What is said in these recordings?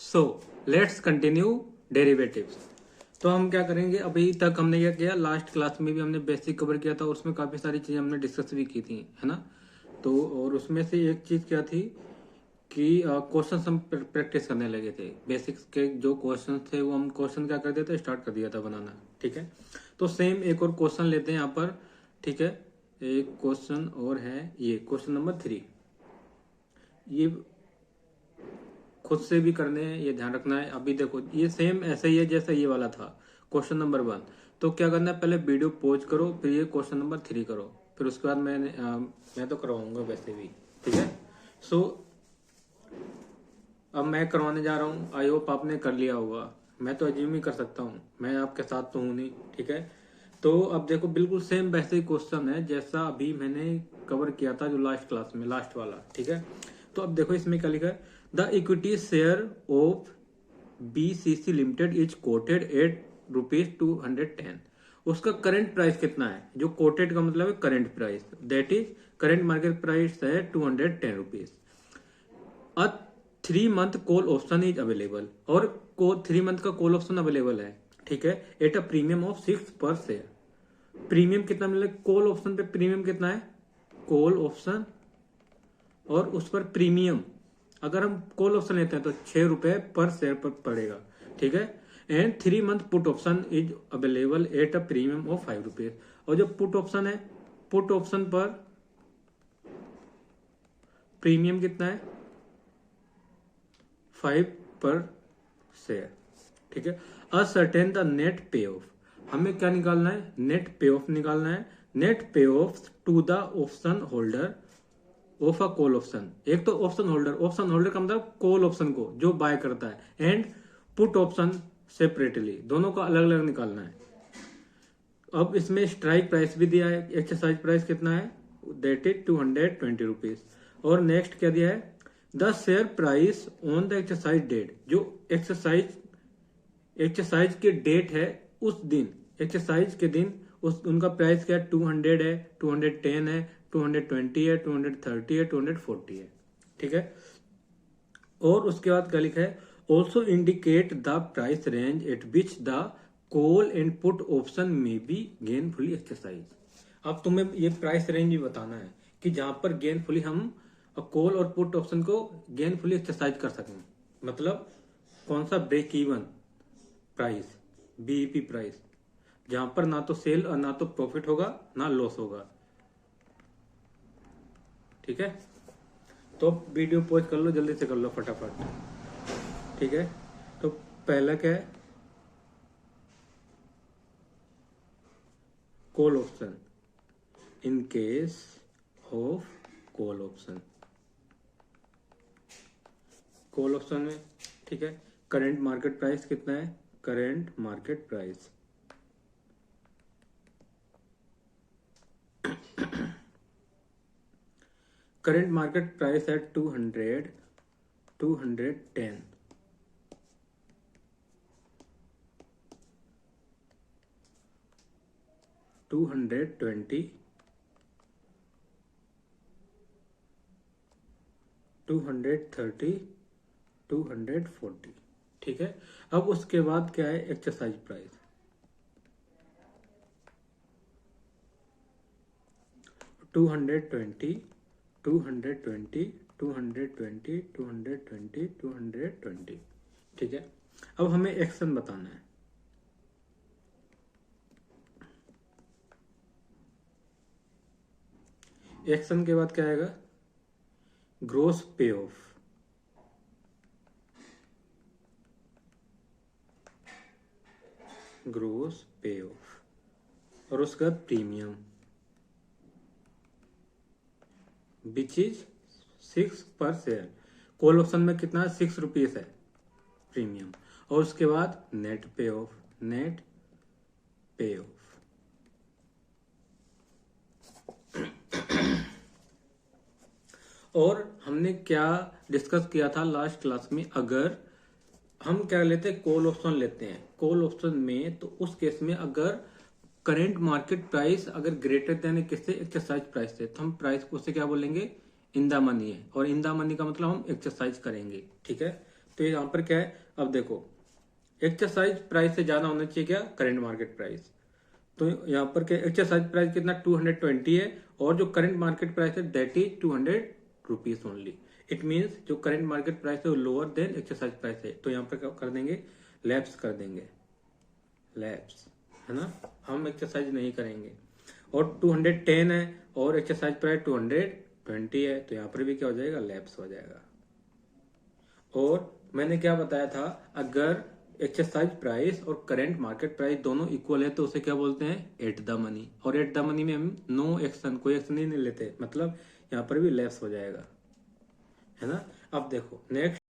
So let's continue derivatives. तो हम क्या करेंगे, अभी तक हमने क्या किया, लास्ट क्लास में भी हमने बेसिक कवर किया था और उसमें काफी सारी चीजें हमने डिस्कस भी की थी, है ना। तो और उसमें से एक चीज क्या थी कि क्वेश्चन हम प्रैक्टिस करने लगे थे। बेसिक्स के जो क्वेश्चन थे वो हम क्वेश्चन क्या कर दिया था, स्टार्ट कर दिया था बनाना। ठीक है, तो सेम एक और क्वेश्चन लेते हैं यहाँ पर। ठीक है, एक क्वेश्चन और है, ये क्वेश्चन नंबर 3। ये खुद से भी करने हैं, ये ध्यान रखना है। अभी देखो ये सेम ऐसा ही है जैसा ये वाला था, क्वेश्चन नंबर 1। तो क्या करना है, पहले वीडियो पॉज करो, फिर ये क्वेश्चन नंबर 3 करो, फिर उसके बाद मैं तो करवाऊंगा वैसे भी। ठीक है, सो अब मैं करवाने जा रहा हूँ। आई होप आपने कर लिया होगा, मैं तो अज्यूम ही कर सकता हूँ, मैं आपके साथ तो हूँ नहीं। ठीक है, तो अब देखो बिल्कुल सेम वैसे ही क्वेश्चन है जैसा अभी मैंने कवर किया था जो लास्ट क्लास में, लास्ट वाला। ठीक है, तो अब देखो इसमें क्या लिखा है, the equity share of BCC limited is quoted at ₹210। उसका करंट प्राइस कितना है, जो कोटेड का मतलब है current price, that is current market price है ₹210। अ 3 month call option is available, और 3 मंथ का कॉल ऑप्शन अवेलेबल है। ठीक है, एट अ प्रीमियम ऑफ 6 पर शेयर। प्रीमियम कितना मिलेगा, कॉल ऑप्शन पे प्रीमियम कितना है, कॉल ऑप्शन और उस पर प्रीमियम, अगर हम कॉल ऑप्शन लेते हैं तो ₹6 पर शेयर पर पड़ेगा। ठीक है, and 3 month put option is available at a premium of ₹5। और जो पुट ऑप्शन है, पुट ऑप्शन पर प्रीमियम कितना है, 5 पर शेयर। ठीक है, ascertain the net pay of, हमें क्या निकालना है, नेट पे ऑफ निकालना है। Net pay off to the option holder of a call option. एक तो ऑप्शन होल्डर, ऑप्शन होल्डर का मतलब कॉल ऑप्शन को जो बाय करता है, एंड पुट ऑप्शन सेपरेटली, दोनों को अलग अलग निकालना है। अब इसमें स्ट्राइक प्राइस भी दिया है, एक्सरसाइज प्राइस कितना है, दैट इज ₹220। और नेक्स्ट क्या दिया है, the share price on the exercise date, जो एक्सरसाइज के डेट है उस दिन, एक्सरसाइज के दिन उस उनका प्राइस क्या है, 200 है, 210 है, 220 है, 230 है, 240 है। ठीक है, और उसके बाद क्या लिखा है, also indicate the price range at which the call and put option में बी गेनफुली एक्सरसाइज। अब तुम्हें ये प्राइस रेंज भी बताना है कि जहां पर गेनफुली हम कॉल और पुट ऑप्शन को गेनफुली एक्सरसाइज कर सकें। मतलब कौन सा break even price, BEP price, जहां पर ना तो सेल और ना तो प्रॉफिट होगा ना लॉस होगा। ठीक है, तो वीडियो पॉज कर लो, जल्दी से कर लो फटाफट। ठीक है, तो पहला क्या है, call option, in case of call option, call option में ठीक है, करंट मार्केट प्राइस कितना है, current market price current market price है 210, 220, 230, 240। ठीक है, अब उसके बाद क्या है, एक्सरसाइज प्राइस 220, 220, 220, 220, 220। ठीक है, अब हमें एक्शन बताना है। एक्शन के बाद क्या आएगा, ग्रोस पे ऑफ, ग्रोस पे ऑफ, और उसका प्रीमियम विच इज 6 पर शेयर। कॉल ऑप्शन में कितना है, ₹6 है प्रीमियम, और उसके बाद net pay of, net pay of. और हमने क्या डिस्कस किया था लास्ट क्लास में, अगर हम क्या लेते हैं, कॉल ऑप्शन लेते हैं, कॉल ऑप्शन में तो उस केस में अगर करेंट मार्केट प्राइस अगर ग्रेटर देन किससे, एक्सरसाइज प्राइस से, तो हम प्राइस को उससे क्या बोलेंगे, इन द मनी है, और इन द मनी का मतलब हम एक्सरसाइज करेंगे। ठीक है, तो यहाँ पर क्या है, अब देखो एक्सरसाइज प्राइस से ज्यादा होना चाहिए क्या, करंट मार्केट प्राइस। तो यहाँ पर क्या, एक्सरसाइज प्राइस कितना 220 है, और जो करंट मार्केट प्राइस है that is 200 rupees only. It means जो करंट मार्केट प्राइस है वो लोअर देन एक्सरसाइज प्राइस है, तो यहाँ पर क्या कर देंगे, लैप्स कर देंगे, लैप्स, है ना, हम एक्सरसाइज नहीं करेंगे। और 210 है और एक्सरसाइज प्राइस 220 है, तो यहाँ पर भी क्या हो जाएगा, लैप्स हो जाएगा। और मैंने क्या बताया था, अगर एक्सरसाइज प्राइस और करंट मार्केट प्राइस दोनों इक्वल है तो उसे क्या बोलते हैं, एट द मनी। और एट द मनी में हम नो एक्शन, कोई एक्शन ही नहीं लेते, मतलब यहाँ पर भी लेस हो जाएगा, है ना। अब देखो नेक्स्ट,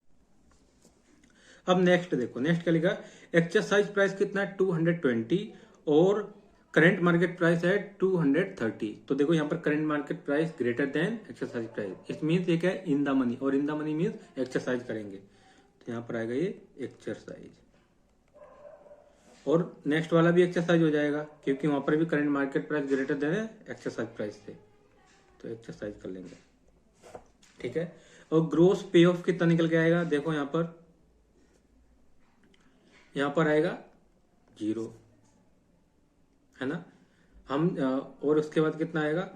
अब नेक्स्ट देखो, नेक्स्ट क्या लिखा, एक्सरसाइज प्राइस कितना है 220 और करंट मार्केट प्राइस है 230। तो देखो यहाँ पर current market price greater than exercise price, it means ये क्या है, इन द मनी, और इन द मनी मीन्स एक्सरसाइज करेंगे, तो यहाँ पर आएगा ये एक्सरसाइज। और नेक्स्ट वाला भी एक्सरसाइज हो जाएगा क्योंकि वहां पर भी current market price greater than exercise price से, तो एक्सरसाइज कर लेंगे, ठीक है। और ग्रोस पे ऑफ कितना निकल के आएगा, देखो यहाँ पर आएगा 0, है ना। हम और उसके बाद कितना आएगा,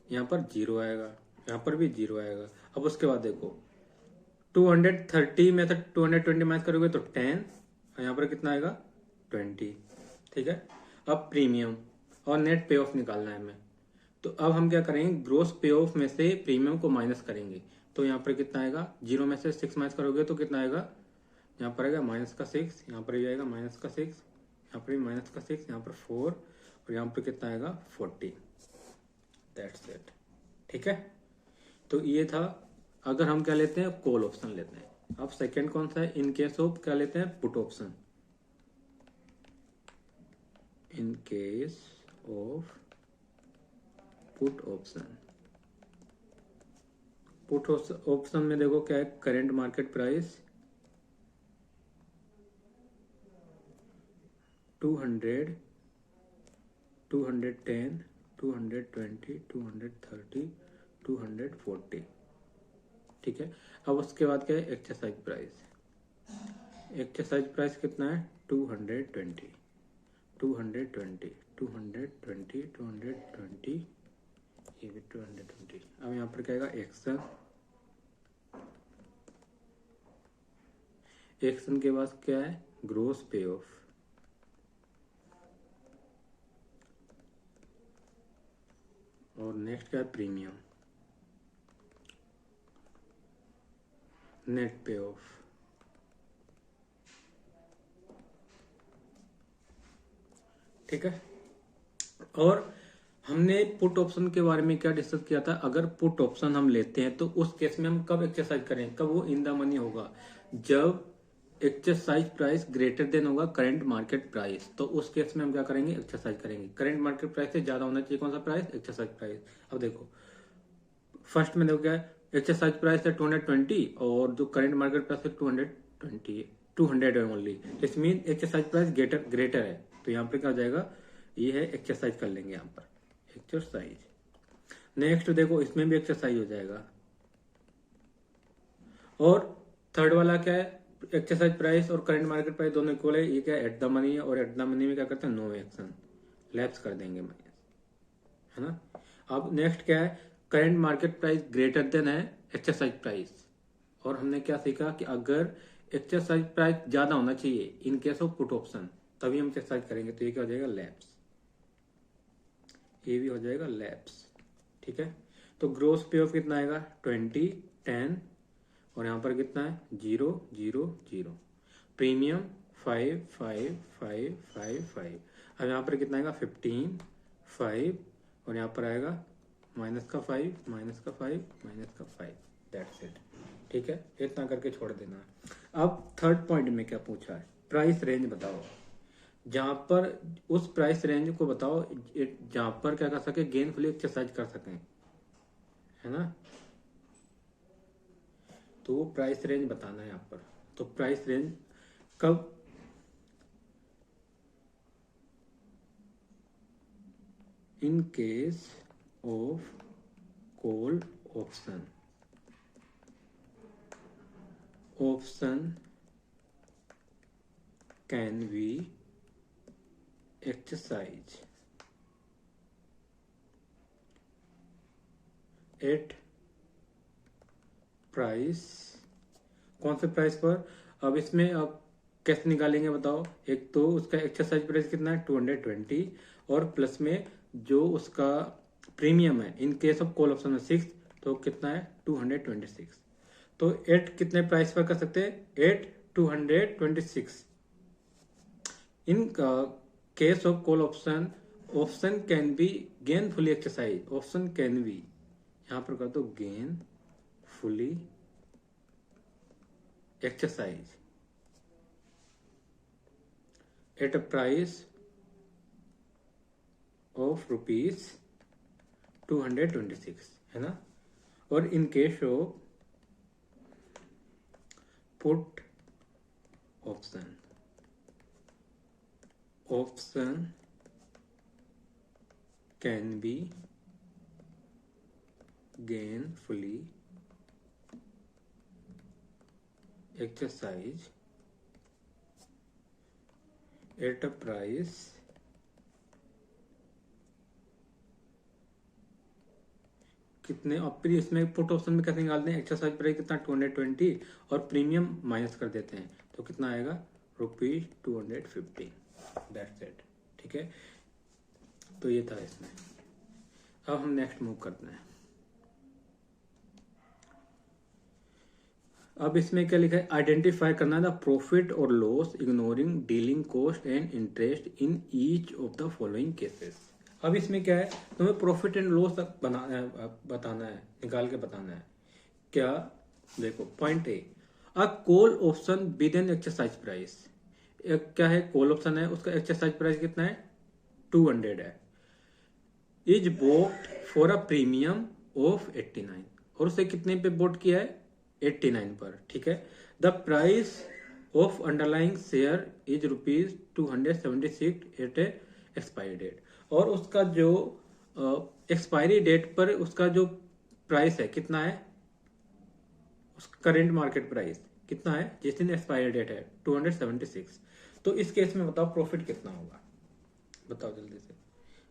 यहाँ पर 0 आएगा, यहाँ पर भी 0 आएगा। अब उसके बाद देखो 230 में से 220 माइनस करोगे तो 10, और यहाँ पर कितना आएगा 20, ठीक है। अब प्रीमियम और नेट पे ऑफ निकालना है हमें, तो अब हम क्या करेंगे, ग्रोस पे ऑफ में से प्रीमियम को माइनस करेंगे, तो यहाँ पर कितना आएगा, 0 में से 6 माइनस करोगे तो कितना आएगा, यहाँ पर आएगा -6, यहाँ पर भी आएगा -6, यहाँ पर भी -6, यहाँ पर 4, और यहाँ पर कितना आएगा 40, दैट्स इट, ठीक है। तो ये था, अगर हम क्या लेते हैं, कॉल ऑप्शन लेते हैं। अब सेकंड कौन सा है, इन केस ऑफ क्या लेते हैं, put option, in case of put option. Put option में देखो क्या है, करंट मार्केट प्राइस 200, 210, 220, 230, 240, ठीक है। अब उसके बाद क्या है, एक्सरसाइज प्राइस, एक्सरसाइज प्राइस कितना है 220, 220, 220, 220, ये भी 220। अब यहाँ पर क्या आएगा, एक्शन, एक्शन के बाद क्या है, ग्रोस पे ऑफ, और नेक्स्ट क्या है, प्रीमियम, नेट पे ऑफ, ठीक है। और हमने पुट ऑप्शन के बारे में क्या डिस्कस किया था, अगर पुट ऑप्शन हम लेते हैं तो उस केस में हम कब एक्सरसाइज करें, कब वो इन द मनी होगा, जब एक्सरसाइज प्राइस ग्रेटर देन होगा करंट मार्केट प्राइस, तो उस केस में हम क्या करेंगे, एक्सरसाइज करेंगे। करंट मार्केट प्राइस से ज्यादा होना चाहिए कौन सा प्राइस, एक्सरसाइज प्राइस। अब देखो फर्स्ट में देखो क्या है, एक्सरसाइज प्राइस है 220 और जो करंट मार्केट प्राइस है 220, 200 है ओनली, इस मीन एक्सरसाइज प्राइस ग्रेटर है, तो यहाँ पे क्या हो जाएगा, ये है एक्सरसाइज कर लेंगे यहाँ पर, एक्सरसाइज। नेक्स्ट देखो इसमें भी एक्सरसाइज हो जाएगा। और थर्ड वाला क्या है, एक्सरसाइज प्राइस और करंट मार्केट प्राइस दोनों इक्वल है, ये क्या एट द मनी है, और एट द मनी में क्या करते हैं, नो एक्शन, लैप्स कर देंगे माइनस, है ना। अब नेक्स्ट क्या है, current market price greater than है एक्सरसाइज प्राइस, और हमने क्या सीखा कि अगर एक्सरसाइज प्राइस ज्यादा होना चाहिए इन केस ऑफ पुट ऑप्शन, तभी हम एक्सरसाइज करेंगे, तो ये क्या हो जाएगा, लैप्स, ये भी हो जाएगा लैप्स, ठीक है। तो ग्रोस पे ऑफ कितना आएगा 20, 10, और यहाँ पर कितना है 0, 0, 0, प्रीमियम 5, 5, 5, 5, 5, अब यहाँ पर कितना आएगा 15, 5, और यहाँ पर आएगा -5, -5, -5, दैट्स इट, ठीक है। इतना करके छोड़ देना है। अब थर्ड पॉइंट में क्या पूछा है, प्राइस रेंज बताओ, जहां पर उस प्राइस रेंज को बताओ जहां पर क्या कर सके, गेनफुली एक्सरसाइज कर सकें, है ना। तो वो प्राइस रेंज बताना है यहाँ पर, तो प्राइस रेंज कब, इन case of call option, option can be exercised at price, कौन से प्राइस पर। अब इसमें आप कैसे निकालेंगे बताओ। एक तो उसका एक्सरसाइज प्राइस कितना है 220 और प्लस में जो उसका प्रीमियम है इन केस ऑफ कॉल ऑप्शन में 6 तो कितना है 226। तो एट कितने प्राइस पर कर सकते हैं at 226। In case of call option option can be gainfully exercise, option can be यहां पर कर दो gainfully exercise at a price of rupees 226 है ना। और in case of put option, option can be gainfully exercise at a price कितने। और फिर इसमें पुट ऑप्शन में कैसे निकालते हैं एक्सरसाइज प्राइस कितना 220 और प्रीमियम माइनस कर देते हैं तो कितना आएगा ₹250। दैट्स इट, ठीक है। तो ये था इसमें। अब हम नेक्स्ट मूव करते हैं। अब इसमें क्या लिखा है आइडेंटिफाई करना द प्रॉफिट और loss ignoring dealing cost and interest in each of the following cases. अब इसमें क्या है तुम्हें प्रॉफिट एंड लॉस बताना है, निकाल के बताना है। क्या देखो point A a call option with an exercise price, क्या है कॉल ऑप्शन है उसका एक्सरसाइज प्राइस कितना है 200 है, is boat for a premium of 89 और उसे कितने पे बोट किया है 89 पर, ठीक है। The price of underlying share is ₹276 at a expiry date और उसका जो एक्सपायरी डेट पर उसका जो प्राइस है कितना है, उसका करेंट मार्केट प्राइस कितना है जिस दिन एक्सपायरी डेट है 276। तो इस केस में बताओ प्रॉफिट कितना होगा, बताओ जल्दी से।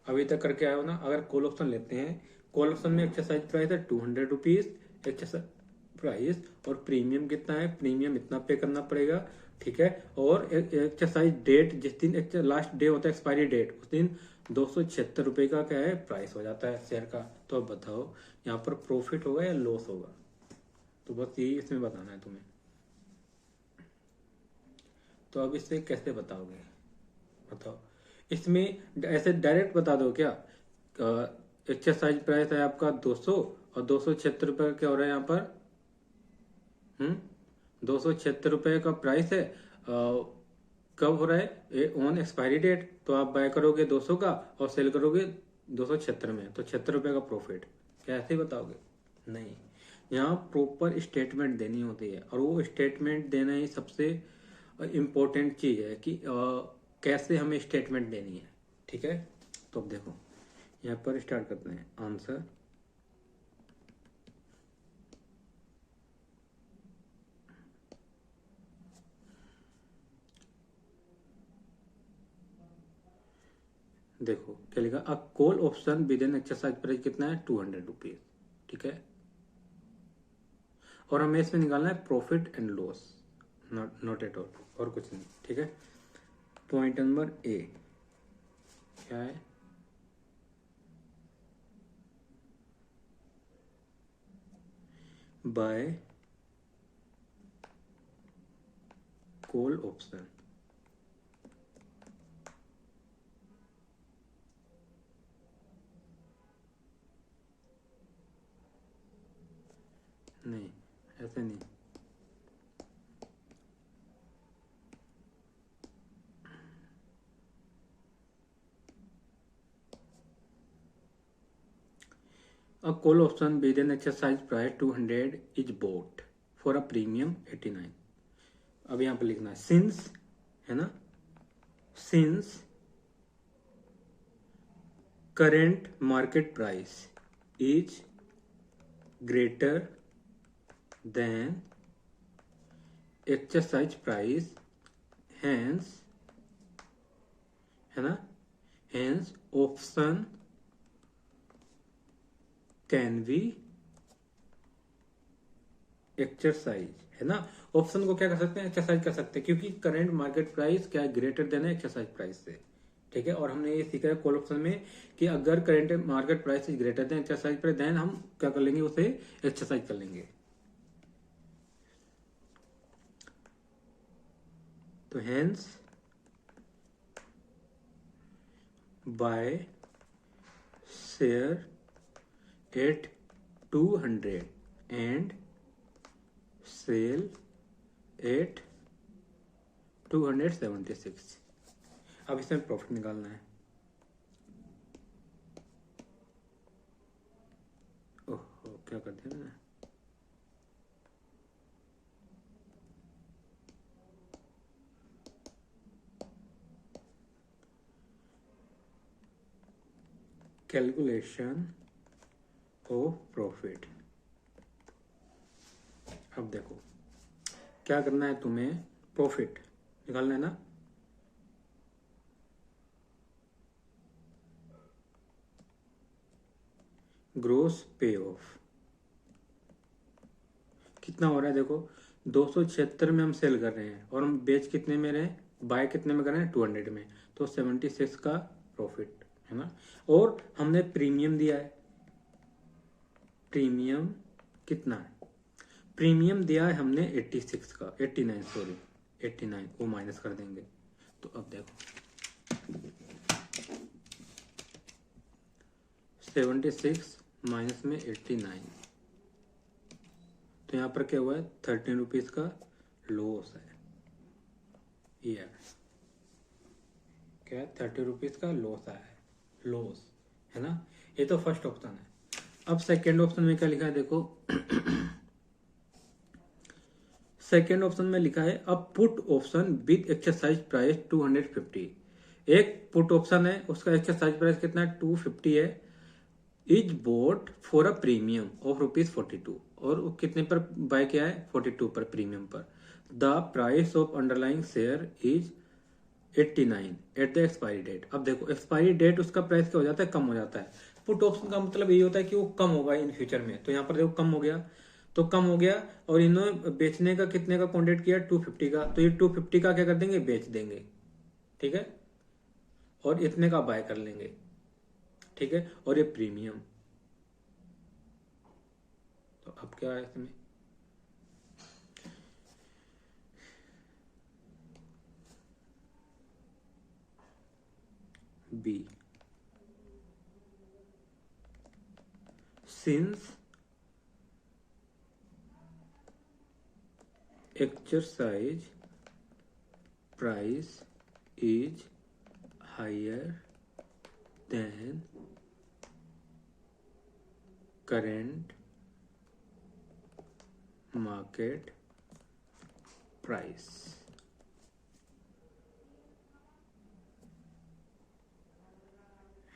अभी तक करके आए हो ना। अगर कॉल ऑप्शन लेते हैं, कॉल ऑप्शन में एक्सरसाइज प्राइस है ₹200 एक्सरसाइज प्राइस और प्रीमियम कितना है, प्रीमियम इतना पे करना पड़ेगा, ठीक है। और एक्सरसाइज डेट जिस दिन लास्ट डे होता है एक्सपायरी डेट उस दिन ₹276 का क्या है प्राइस हो जाता है शेयर का। तो अब बताओ यहाँ पर प्रॉफिट होगा या लॉस होगा, तो बस यही इसमें बताना है तुम्हें। तो अब इसे कैसे बताओगे बताओ। इसमें ऐसे डायरेक्ट बता दो क्या, एक्सरसाइज प्राइस है आपका 200 और ₹276 क्या हो रहा है यहाँ पर ₹276 का प्राइस है। कब हो रहा है ऑन एक्सपायरी डेट, तो आप बाय करोगे 200 का और सेल करोगे 276 में, तो ₹76 का प्रॉफिट। क्या ऐसे ही बताओगे, नहीं। यहाँ प्रॉपर स्टेटमेंट देनी होती है और वो स्टेटमेंट देना ही सबसे इम्पोर्टेंट चीज है कि कैसे हमें स्टेटमेंट देनी है, ठीक है। तो अब देखो यहाँ पर स्टार्ट करते हैं आंसर। देखो क्या लिखा अ call option with an exercise price कितना है ₹200, ठीक है। और हमें इसमें निकालना है profit and loss, not at all, और कुछ नहीं, ठीक है। पॉइंट नंबर ए क्या है, बाय कॉल ऑप्शन नहीं, ऐसे नहीं। A call option with an exercise price 200 is bought for a premium 89। अब यहाँ पर लिखना है सिंस, है ना, since current market price is greater than exercise price hence, है ना, hence option can be exercise, है ना। ऑप्शन को क्या कर सकते हैं, एक्सरसाइज कर सकते हैं, क्योंकि करंट मार्केट प्राइस क्या है, ग्रेटर देन है एक्सरसाइज प्राइस से, ठीक है। और हमने ये सीखा है कॉल ऑप्शन में कि अगर current market price is greater than exercise price, then हम क्या कर लेंगे, उसे एक्सरसाइज कर लेंगे। तो hence buy share at 200 and sell at 276। अब इसमें प्रॉफिट निकालना है। ओह, क्या कर दिया मैंने, कैलकुलेशन ऑफ प्रॉफिट। अब देखो क्या करना है तुम्हें, प्रॉफिट निकालना है ना। ग्रोस पे ऑफ कितना हो रहा है, देखो 276 में हम सेल कर रहे हैं और हम बेच कितने में रहे हैं, बाय कितने में कर रहे हैं, 200 में, तो 76 का प्रॉफिट, है ना। और हमने प्रीमियम दिया है, प्रीमियम कितना है, प्रीमियम दिया है हमने 86 का, 89 सॉरी 89, वो माइनस कर देंगे। तो अब देखो 76 माइनस में 89, तो यहाँ पर क्या हुआ है, 13 रुपीज का लॉस है, ये क्या है, 30 रुपीज का लॉस आया है, लॉस, है ना। ये तो फर्स्ट ऑप्शन है। अब सेकेंड ऑप्शन में क्या लिखा है, देखो सेकेंड ऑप्शन में लिखा है अब put option with exercise price 250। एक पुट ऑप्शन है, उसका एक्सरसाइज प्राइस कितना है, 250 है, is boat for a premium of ₹42, और वो कितने पर बाय किया है, 42 पर, प्रीमियम पर। The price of underlying share is 89 at the expiry date. अब देखो एक्सपायरी डेट उसका प्राइस क्या हो जाता है, कम हो जाता है। पुट ऑप्शन का मतलब यही होता है कि वो कम होगा इन फ्यूचर में, तो यहाँ पर देखो कम हो गया, तो कम हो गया, और इन्होंने बेचने का कितने का कॉन्ट्रैक्ट किया, 250 का, तो ये 250 का क्या कर देंगे, बेच देंगे, ठीक है, और इतने का बाय कर लेंगे, ठीक है। और ये प्रीमियम, तो अब क्या है इसमें, B, since exercise price is higher than current market price,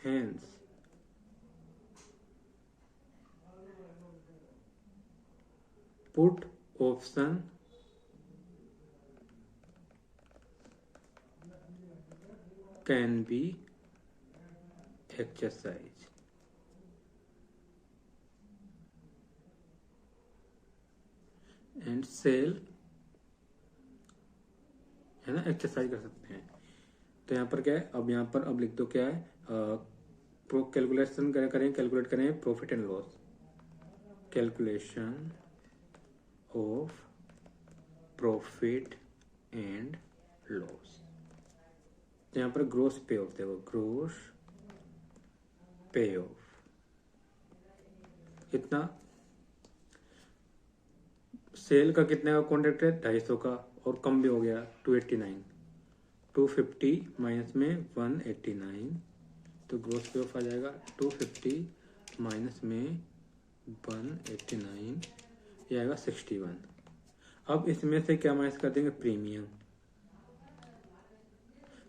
hence put option can be exercised, and sell, है ना, एक्सरसाइज कर सकते हैं। तो यहाँ पर क्या है, अब यहाँ पर अब लिख दो क्या है, कैलकुलेशन करें, कैलकुलेट करें profit and loss, calculation of profit and loss. तो यहाँ पर ग्रोस पे ऑफ, देखो ग्रोस पे ऑफ कितना, सेल का कितने का कॉन्ट्रैक्ट है, 250 का, और कम भी हो गया 289, 250 माइनस में 189, तो ग्रोस पे ऑफ आ जाएगा 250 माइनस में 189, ये आएगा 61। अब इसमें से क्या माइनस कर देंगे, प्रीमियम,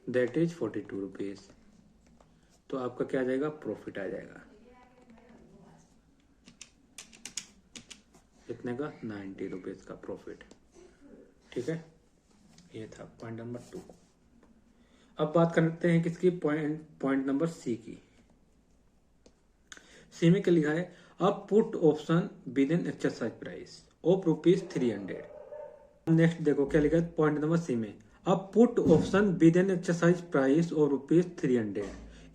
दैट इज 42 रुपीज, तो आपका क्या आ जाएगा, प्रॉफिट आ जाएगा कितने का, 90 रुपीज का प्रॉफिट। ठीक है, ये था पॉइंट नंबर 2। अब बात करते हैं किसकी, पॉइंट नंबर सी की। सी में क्या लिखा है, अब put option with in exercise price of ₹300। Next देखो क्या लिखा है पॉइंट नंबर सी में, अब put option with in exercise price और ₹300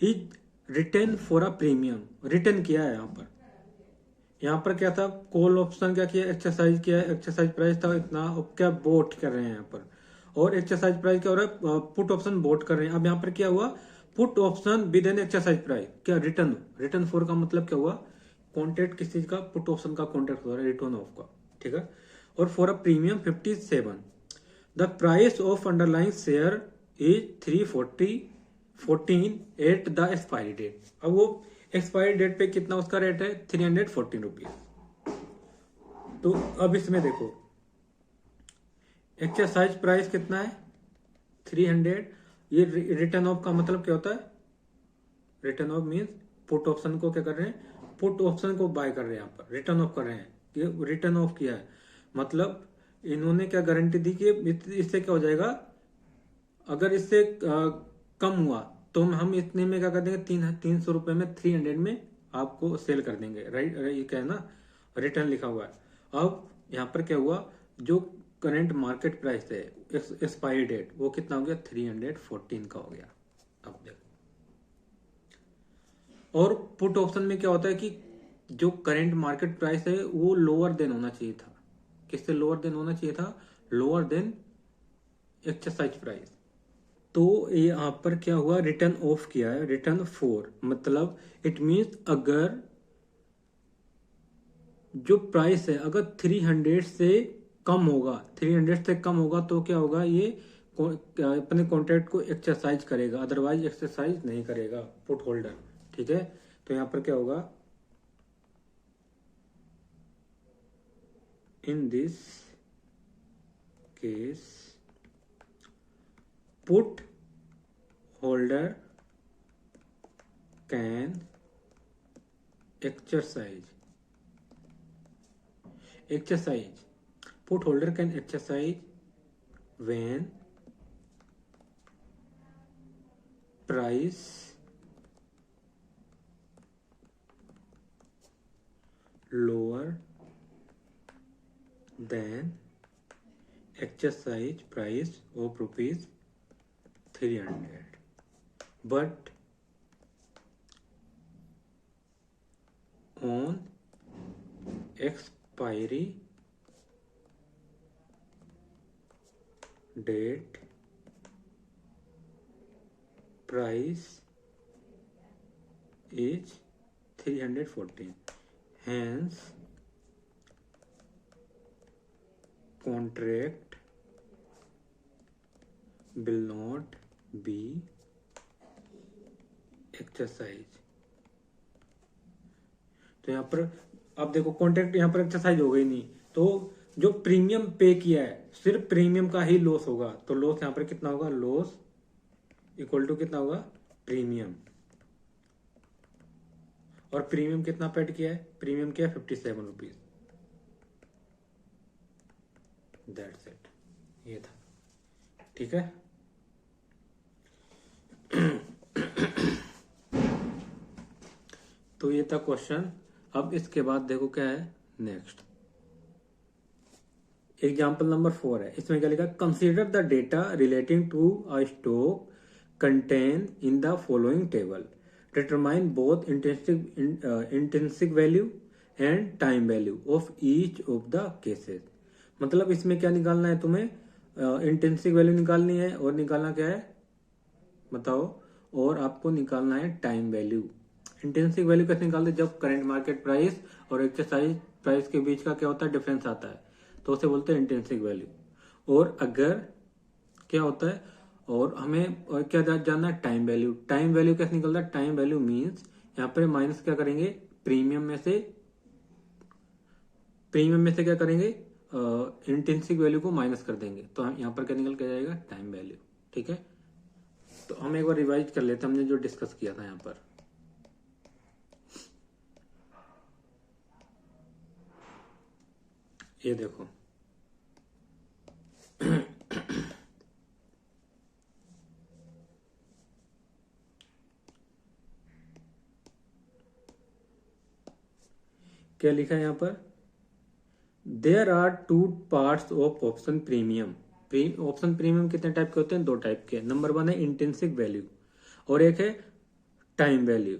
is return for a premium. Return किया है यहाँ पर क्या था, कॉल ऑप्शन क्या किया, एक्सरसाइज किया है, एक्सरसाइज प्राइस था इतना, अब क्या बोट कर रहे हैं यहाँ पर, और एक्सरसाइज प्राइस क्या हो रहा है, पुट ऑप्शन बोट कर रहे हैं। अब यहाँ पर क्या हुआ, put option with an exercise price, क्या रिटर्न, रिटर्न फॉर का मतलब क्या हुआ, कॉन्ट्रैक्ट किस चीज का, पुट ऑप्शन का कॉन्ट्रैक्ट हो रहा है, रिटर्न ऑफ का, ठीक है। और for a premium 57, the price of underlying share is 314 at the expiry date. अब वो एक्सपायरी डेट पे कितना उसका रेट है, ₹314। तो अब इसमें देखो एक्सरसाइज प्राइस कितना है, 300। ये रिटर्न ऑफ का मतलब क्या होता है, return of means put option को क्या कर रहे हैं, पुट ऑप्शन को बाय कर रहे हैं, यहाँ पर रिटर्न ऑफ कर रहे हैं, ये रिटर्न ऑफ किया है। मतलब इन्होंने क्या गारंटी दी कि इससे क्या हो जाएगा, अगर इससे कम हुआ तो हम इतने में क्या कर देंगे, 300 रुपए में, 300 में आपको सेल कर देंगे, राइट। ये क्या है ना, रिटर्न लिखा हुआ है। अब यहाँ पर क्या हुआ, जो करंट मार्केट प्राइस है, एक्सपायरी डेट वो कितना हो गया, 314 का हो गया। अब देखो, और पुट ऑप्शन में क्या होता है कि जो करंट मार्केट प्राइस है वो लोअर देन होना चाहिए था, किससे लोअर देन होना चाहिए था, लोअर देन एक्सरसाइज प्राइस। तो ये यहाँ पर क्या हुआ, रिटर्न ऑफ किया है, रिटर्न फॉर मतलब इट मीन्स अगर जो प्राइस है अगर 300 से कम होगा, 300 से कम होगा तो क्या होगा, ये अपने कॉन्ट्रैक्ट को एक्सरसाइज करेगा, अदरवाइज एक्सरसाइज नहीं करेगा पुट होल्डर, ठीक है। तो यहाँ पर क्या होगा, in this case put holder can exercise put holder can exercise when price lower than exercise price of ₹300, but on expiry date price is 314, hence contract will not be exercised। तो यहाँ पर अब देखो कॉन्ट्रैक्ट यहाँ पर exercise हो गई नहीं, तो जो प्रीमियम पे किया है सिर्फ प्रीमियम का ही लॉस होगा, तो लॉस यहाँ पर कितना होगा, लॉस इक्वल टू कितना होगा, प्रीमियम। और प्रीमियम कितना पेड किया है, प्रीमियम किया है ₹57। दैट्स इट, ये था, ठीक है। तो ये था क्वेश्चन। अब इसके बाद देखो क्या है नेक्स्ट, एग्जाम्पल नंबर 4 है, इसमें क्या लिखा, consider the data relating to a stock contain in the following table, determine both intrinsic value and time value of each of the cases. मतलब इसमें क्या निकालना है तुम्हें, इंट्रिंसिक वैल्यू निकालनी है, और निकालना क्या है बताओ, और आपको निकालना है टाइम वैल्यू। इंट्रिंसिक वैल्यू कैसे निकालते हैं, जब करंट मार्केट प्राइस और एक्सरसाइज प्राइस के बीच का क्या होता है, डिफरेंस आता है, तो उसे बोलते हैं इंट्रिंसिक वैल्यू। और अगर क्या होता है, और हमें और क्या जानना है, टाइम वैल्यू। टाइम वैल्यू कैसे निकलता है, टाइम वैल्यू मीन्स यहाँ पे माइनस क्या करेंगे, प्रीमियम में से, प्रीमियम में से क्या करेंगे, इंट्रिंसिक वैल्यू को माइनस कर देंगे, तो हम यहाँ पर क्या निकल के जाएगा, टाइम वैल्यू, ठीक है। तो हम एक बार रिवाइज कर लेते हैं हमने जो डिस्कस किया था यहाँ पर। ये देखो क्या लिखा है यहाँ पर, there are two parts of option premium. Option premium कितने टाइप के होते हैं, दो टाइप के। नंबर वन है इंट्रिंसिक वैल्यू और एक है टाइम वैल्यू।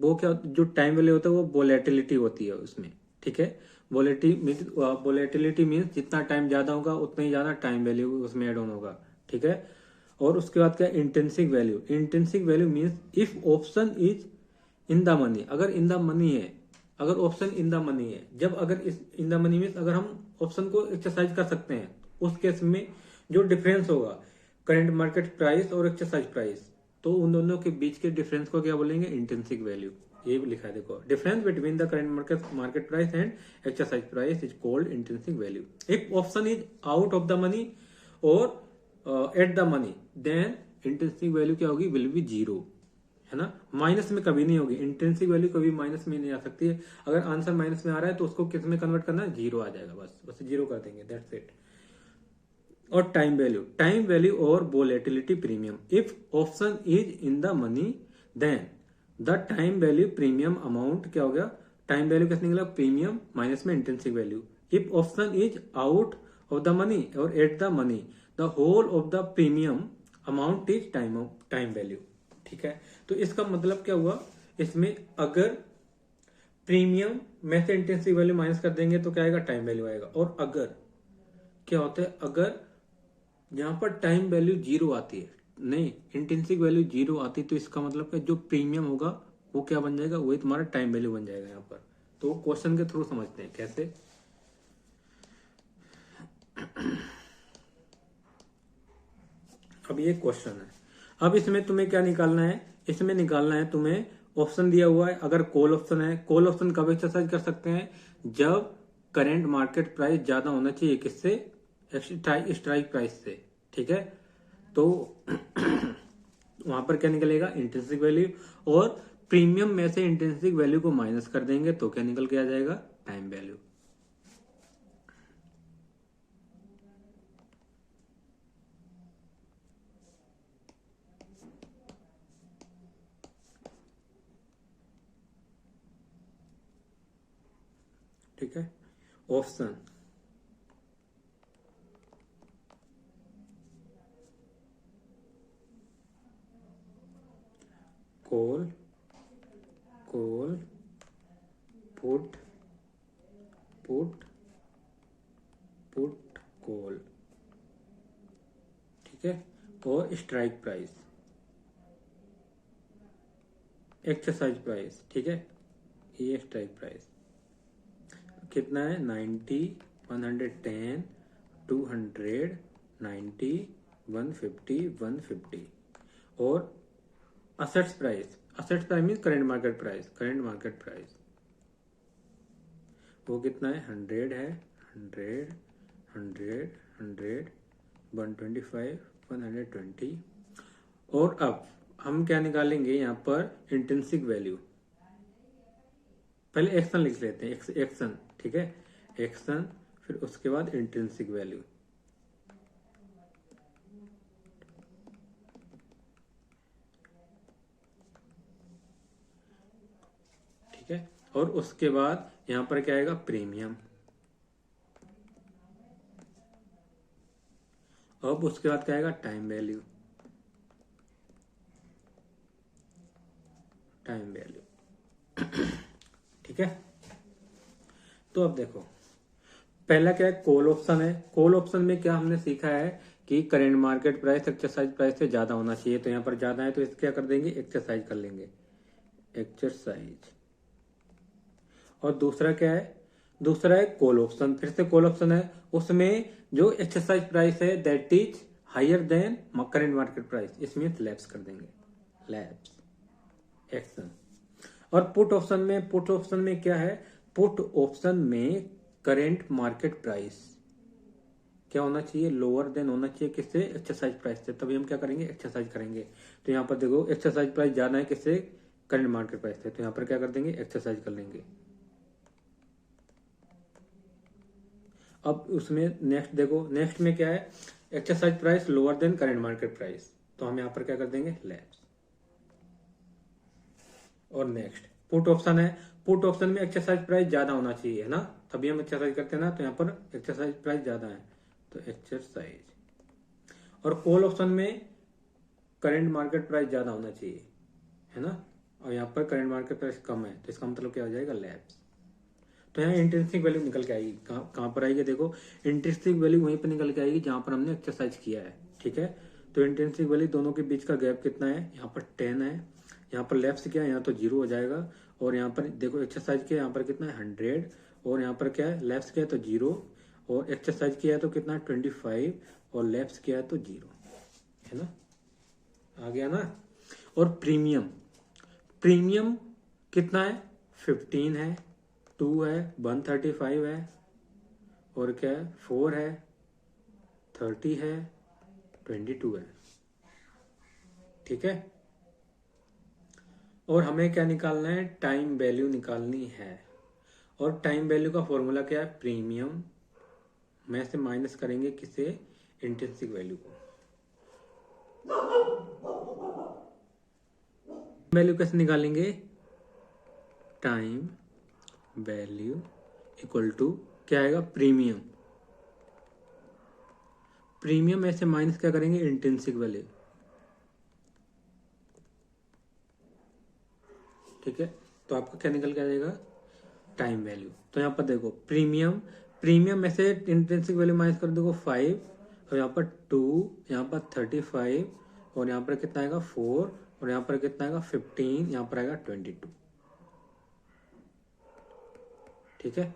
वो क्या, जो टाइम वैल्यू होता है वो वोलेटिलिटी होती है उसमें, ठीक है। वोलेटिलिटी मीन्स जितना टाइम ज्यादा होगा उतना ही ज्यादा टाइम वैल्यू उसमें एड ऑन होगा, ठीक है। और उसके बाद क्या, intrinsic value. Intrinsic value means if option is in the money, अगर इन द मनी है, अगर ऑप्शन इन द मनी है, जब अगर इस इन द मनी मीन्स अगर हम ऑप्शन को एक्सरसाइज कर सकते हैं, उस केस में जो डिफरेंस होगा करंट मार्केट प्राइस और एक्सरसाइज प्राइस, तो उन दोनों के बीच के डिफरेंस को क्या बोलेंगे, इंट्रिंसिक वैल्यू। ये भी लिखा है देखो, difference between the current market price and exercise price is called intrinsic value. If option is out of the money और at the money, then intrinsic value क्या होगी, विल बी जीरो, है ना। माइनस में कभी नहीं होगी, इंट्रिंसिक वैल्यू कभी माइनस में नहीं आ सकती है। अगर आंसर माइनस में आ रहा है तो उसको किस में कन्वर्ट करना है, जीरो आ जाएगा, बस जीरो कर देंगे, दैट्स इट। और टाइम वैल्यू और volatility premium. If option is in the money then the time value premium amount क्या हो गया, टाइम वैल्यू कैसे निकला, प्रीमियम माइनस में intrinsic value. If option is out of the money और at the money, the whole of the premium amount is time value, ठीक है। तो इसका मतलब क्या हुआ, इसमें अगर प्रीमियम में से इंट्रिंसिक वैल्यू माइनस कर देंगे तो क्या आएगा, टाइम वैल्यू आएगा। और अगर क्या होता है, अगर यहाँ पर टाइम वैल्यू जीरो आती है, नहीं इंट्रिंसिक वैल्यू जीरो आती, तो इसका मतलब कि जो प्रीमियम होगा वो क्या बन जाएगा, वही तुम्हारा टाइम वैल्यू बन जाएगा यहाँ पर। तो क्वेश्चन के थ्रू समझते हैं कैसे। अब ये क्वेश्चन है, अब इसमें तुम्हें क्या निकालना है, इसमें निकालना है तुम्हें, ऑप्शन दिया हुआ है, अगर कॉल ऑप्शन है, कॉल ऑप्शन कब एक्सरसाइज कर सकते हैं, जब करंट मार्केट प्राइस ज्यादा होना चाहिए किससे, स्ट्राइक प्राइस से, ठीक है। तो वहां पर क्या निकलेगा, इंट्रिंसिक वैल्यू, और प्रीमियम में से इंट्रिंसिक वैल्यू को माइनस कर देंगे तो क्या निकल के आ जाएगा, टाइम वैल्यू। ठीक है, option call call put put put call, ठीक है। और स्ट्राइक प्राइस, एक्सरसाइज प्राइस, ठीक है। ये स्ट्राइक प्राइस कितना है, 90, 110, 200, 90, 150, 150। और assets price, assets price mean current market price, current market price वो कितना है, 100 है, 100, 100, 100, 125, 120। और अब हम क्या निकालेंगे यहाँ पर, इंट्रिंसिक वैल्यू। पहले एक्शन लिख लेते हैं, एक्शन, ठीक है, एक्शन, फिर उसके बाद इंट्रिंसिक वैल्यू। ठीक है, और उसके बाद यहां पर क्या आएगा, प्रीमियम। अब उसके बाद क्या आएगा, टाइम वैल्यू, टाइम वैल्यू। ठीक है, तो अब देखो, पहला क्या है, कॉल ऑप्शन है। कॉल ऑप्शन में क्या हमने सीखा है कि current market price exercise price से ज्यादा होना चाहिए, तो यहाँ पर ज्यादा है तो इस क्या कर देंगे, एक्सरसाइज कर लेंगे, एक्सरसाइज। और दूसरा क्या है, दूसरा है कॉल ऑप्शन, फिर से कॉल ऑप्शन है, उसमें जो एक्सरसाइज प्राइस है that is higher than current market price, इसमें लैप्स कर देंगे, लैप्स एक्शन। और पुट ऑप्शन में, पुट ऑप्शन में क्या है, पुट ऑप्शन में करंट मार्केट प्राइस क्या होना चाहिए, लोअर देन होना चाहिए किससे, एक्सरसाइज प्राइस से, तभी हम क्या करेंगे, एक्सरसाइज करेंगे। तो यहाँ पर देखो एक्सरसाइज प्राइस ज्यादा है किससे, करंट मार्केट प्राइस से, तो यहाँ पर क्या कर देंगे, एक्सरसाइज कर लेंगे। अब उसमें नेक्स्ट देखो, नेक्स्ट में क्या है, exercise price lower than current market price, तो हम यहाँ पर क्या कर देंगे, लैप्स। और नेक्स्ट पुट ऑप्शन है, पुट ऑप्शन में एक्सरसाइज प्राइस ज्यादा होना चाहिए, है ना, तभी हम एक्सरसाइज करते हैं ना, तो यहाँ पर एक्सरसाइज प्राइस ज्यादा है, तो एक्सरसाइज। और कॉल ऑप्शन में करंट मार्केट प्राइस ज्यादा होना चाहिए, है ना, और यहाँ पर करंट मार्केट प्राइस कम है, तो इसका मतलब क्या हो जाएगा, लैप्स। तो यहाँ इंट्रिंसिक वैल्यू निकल के आएगी, कहाँ पर आएगी, देखो इंट्रिंसिक वैल्यू वहीं पर निकल के आएगी जहां पर हमने एक्सरसाइज किया है, ठीक है। तो इंट्रिंसिक वैल्यू दोनों के बीच का गैप कितना है, यहाँ पर 10 है, यहाँ पर लेफ्ट क्या है, यहाँ तो 0 हो जाएगा, और यहाँ पर देखो एक्सरसाइज किया यहाँ पर कितना है 100, और यहाँ पर क्या है लेफ्ट क्या है तो 0, और एक्सरसाइज किया है तो कितना है 25, और लेफ्ट क्या है तो 0, है ना, आ गया ना। और प्रीमियम, प्रीमियम कितना है 15 है, 2 है, 135 है, और क्या है 4 है, 30 है, 22 है, ठीक है। और हमें क्या निकालना है, टाइम वैल्यू निकालनी है, और टाइम वैल्यू का फॉर्मूला क्या है, प्रीमियम में से माइनस करेंगे किसे, इंट्रिंसिक वैल्यू को। वैल्यू कैसे निकालेंगे, टाइम वैल्यू इक्वल टू क्या आएगा, प्रीमियम, प्रीमियम में से माइनस क्या करेंगे, इंट्रिंसिक वैल्यू, ठीक है। तो आपका क्या निकल के आ जाएगा, टाइम वैल्यू। तो यहाँ पर देखो प्रीमियम, प्रीमियम में से इंट्रिंसिक वैल्यू माइनस कर देखो 5, और यहाँ पर 2, यहाँ पर 35, और यहाँ पर कितना आएगा 4, और यहाँ पर कितना आएगा 15, यहाँ पर आएगा 22, ठीक है।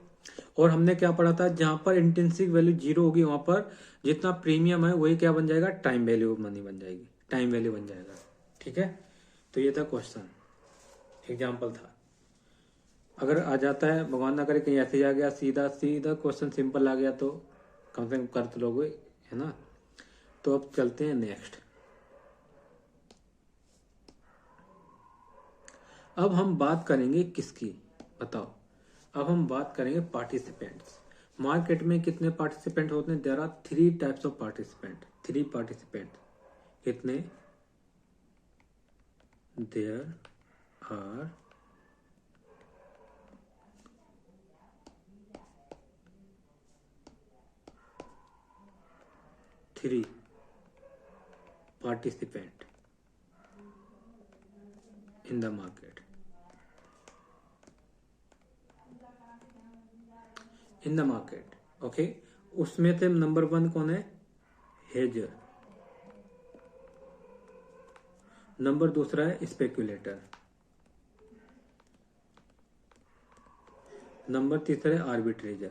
और हमने क्या पढ़ा था, जहां पर इंट्रिंसिक वैल्यू 0 होगी वहां पर जितना प्रीमियम है वही क्या बन जाएगा, टाइम वैल्यू मनी बन जाएगी, टाइम वैल्यू बन जाएगा, ठीक है। तो ये था क्वेश्चन, एग्जाम्पल था। अगर आ जाता है, भगवान ना करे कहीं ऐसे ही आ गया, सीधा सीधा क्वेश्चन सिंपल आ गया, तो कम से कम कर तो लोगे, है ना। तो अब चलते हैं नेक्स्ट। अब हम बात करेंगे किसकी, बताओ। अब हम बात करेंगे पार्टिसिपेंट्स। मार्केट में कितने पार्टिसिपेंट होते हैं, there are 3 types of participant, 3 participant, कितने, there are 3 participant in the market, in the market, okay। उसमें से नंबर 1 कौन है, हेजर, नंबर दूसरा है स्पेक्यूलेटर, नंबर तीसरा है आर्बिट्रेजर।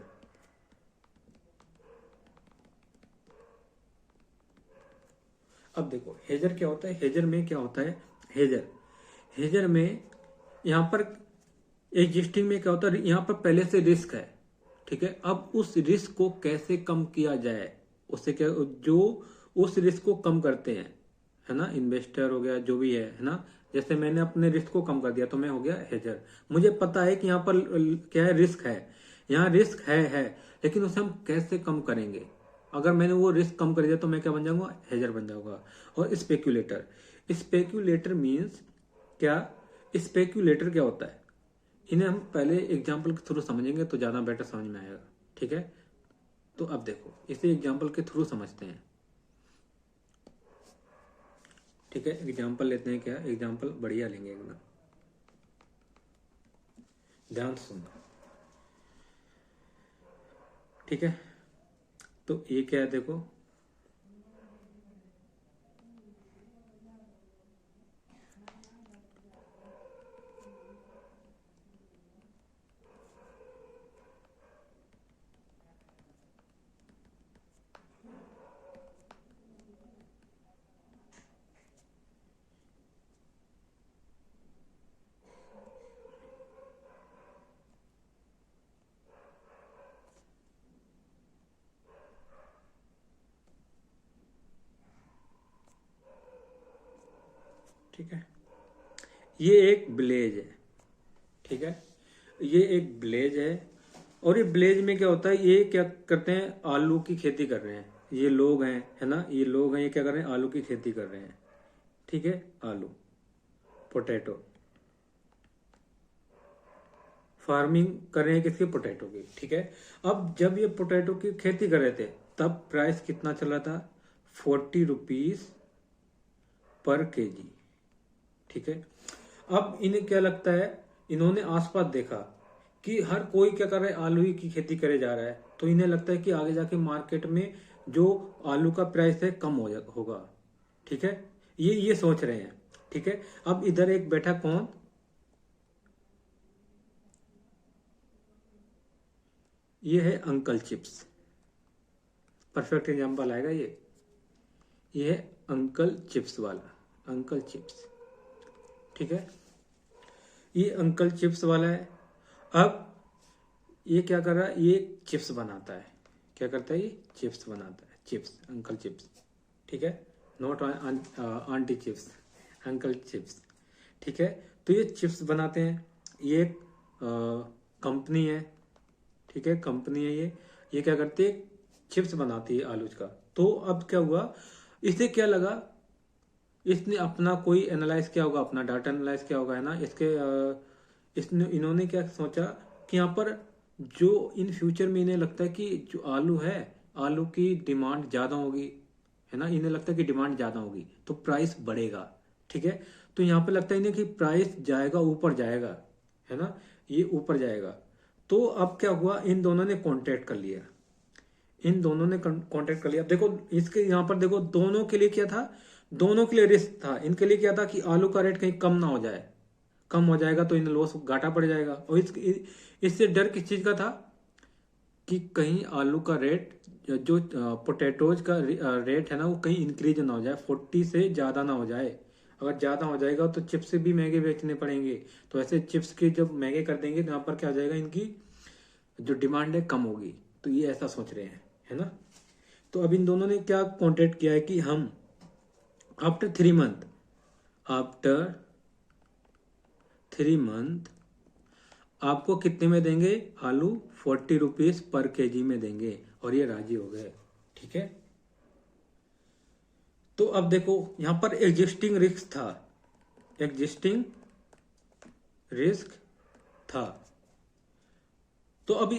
अब देखो हेजर क्या होता है, हेजर में क्या होता है, हेजर में यहाँ पर एग्जिस्टिंग में क्या होता है, यहाँ पर पहले से रिस्क है, ठीक है। अब उस रिस्क को कैसे कम किया जाए, उससे क्या, जो उस रिस्क को कम करते हैं, है ना, इन्वेस्टर हो गया जो भी है ना। जैसे मैंने अपने रिस्क को कम कर दिया तो मैं हो गया हेजर, मुझे पता है कि यहाँ पर क्या है, रिस्क है, यहाँ रिस्क है, लेकिन उसे हम कैसे कम करेंगे। अगर मैंने वो रिस्क कम कर दिया तो मैं क्या बन जाऊंगा, हेजर बन जाऊंगा। और स्पेक्यूलेटर, स्पेक्यूलेटर मीन्स क्या, स्पेक्यूलेटर क्या होता है, इन्हें हम पहले एग्जाम्पल के थ्रू समझेंगे तो ज्यादा बेटर समझ में आएगा, ठीक है। तो अब देखो इसे एग्जाम्पल के थ्रू समझते हैं, ठीक है। एग्जाम्पल लेते हैं, क्या एग्जाम्पल बढ़िया लेंगे एकदम, ध्यान से सुनना, ठीक है। तो ये क्या है, देखो ठीक है, ये एक ब्लेज है, ठीक है, ये एक ब्लेज है। और ये ब्लेज में क्या होता है, ये क्या करते हैं, आलू की खेती कर रहे हैं, ये लोग हैं, है ना, ये लोग हैं, ये क्या कर रहे हैं, आलू की खेती कर रहे हैं, ठीक है, आलू, पोटैटो, फार्मिंग कर रहे हैं किसकी, पोटैटो की, ठीक है। अब जब ये पोटैटो की खेती कर रहे थे तब प्राइस कितना चल रहा था, 40 रुपीज पर केजी, ठीक है। अब इन्हें क्या लगता है, इन्होंने आसपास देखा कि हर कोई क्या कर रहा है, आलू की खेती करे जा रहा है, तो इन्हें लगता है कि आगे जाके मार्केट में जो आलू का प्राइस है कम होगा, ठीक है। ये सोच रहे हैं, ठीक है। अब इधर एक बैठा कौन, ये है अंकल चिप्स, परफेक्ट एग्जांपल आएगा ये है अंकल चिप्स वाला, अंकल चिप्स, ठीक है। ये अंकल चिप्स वाला है। अब ये क्या कर रहा है, ये चिप्स बनाता है, क्या करता है, ये चिप्स बनाता है, चिप्स, अंकल चिप्स, ठीक है। Not aunty chips, uncle chips, ठीक है। तो ये चिप्स बनाते हैं, ये एक कंपनी है, ठीक है, कंपनी है ये क्या करती है, चिप्स बनाती है आलू का। तो अब क्या हुआ, इसे क्या लगा, इसने अपना कोई एनालाइज किया होगा, अपना डाटा एनालाइज किया होगा, है ना। इसने इन्होंने क्या सोचा कि यहाँ पर जो इन फ्यूचर में इन्हें लगता है कि जो आलू है, आलू की डिमांड ज्यादा होगी, है ना। इन्हें लगता है कि डिमांड ज्यादा होगी तो प्राइस बढ़ेगा, ठीक है। तो यहाँ पे लगता है इन्हें कि प्राइस जाएगा, ऊपर जाएगा, है ना, ये ऊपर जाएगा। तो अब क्या हुआ, इन दोनों ने कॉन्ट्रैक्ट कर लिया, इन दोनों ने कांटेक्ट कर लिया। देखो इसके यहाँ पर देखो, दोनों के लिए क्या था, दोनों के लिए रिस्क था। इनके लिए क्या था कि आलू का रेट कहीं कम ना हो जाए, कम हो जाएगा तो इन्हें लॉस, घाटा पड़ जाएगा। और इससे डर किस चीज का था कि कहीं आलू का रेट, जो पोटैटोज का रेट है ना, वो कहीं इंक्रीज ना हो जाए, 40 से ज्यादा ना हो जाए। अगर ज्यादा हो जाएगा तो चिप्स भी महंगे बेचने पड़ेंगे, तो ऐसे चिप्स के जब महंगे कर देंगे तो यहाँ पर क्या हो जाएगा, इनकी जो डिमांड है कम होगी। तो ये ऐसा सोच रहे हैं, है ना। तो अब इन दोनों ने क्या कॉन्ट्रैक्ट किया है कि हम आफ्टर 3 मंथ, आफ्टर 3 मंथ आपको कितने में देंगे, आलू 40 रुपीज पर केजी में देंगे। और ये राजी हो गए, ठीक है। तो अब देखो यहां पर एग्जिस्टिंग रिस्क था, एग्जिस्टिंग रिस्क था। तो अभी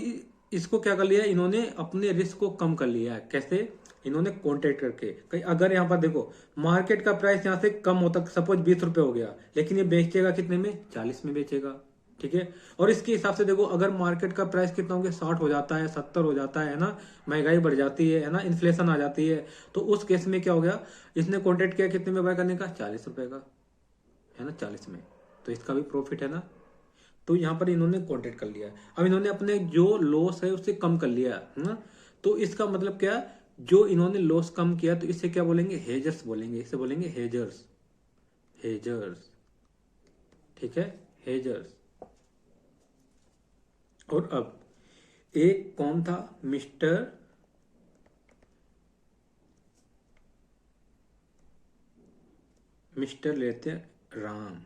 इसको क्या कर लिया इन्होंने, अपने रिस्क को कम कर लिया है। कैसे, इन्होंने कॉन्ट्रैक्ट करके, कहीं अगर यहाँ पर देखो मार्केट का प्राइस यहाँ से कम होता, सपोज 20 रुपए हो गया, लेकिन ये बेचेगा कितने में, 40 में बेचेगा, ठीक है। और इसके हिसाब से देखो, अगर मार्केट का प्राइस कितना हो गया, 60 हो जाता है, 70 हो जाता है ना, महंगाई बढ़ जाती है ना, इन्फ्लेशन आ जाती है, तो उस केस में क्या हो गया, इसने कॉन्ट्रैक्ट किया कितने में बाय करने का, 40 रुपए का, है ना, 40 में, तो इसका भी प्रॉफिट है ना। तो यहाँ पर इन्होंने कॉन्टेक्ट कर लिया। अब इन्होंने अपने जो लॉस है उससे कम कर लिया, है ना। तो इसका मतलब क्या, जो इन्होंने लॉस कम किया, तो इससे क्या बोलेंगे, हेजर्स बोलेंगे, इसे बोलेंगे हेजर्स, हेजर्स, ठीक है, हेजर्स। और अब एक कौन था, मिस्टर लेते हैं राम।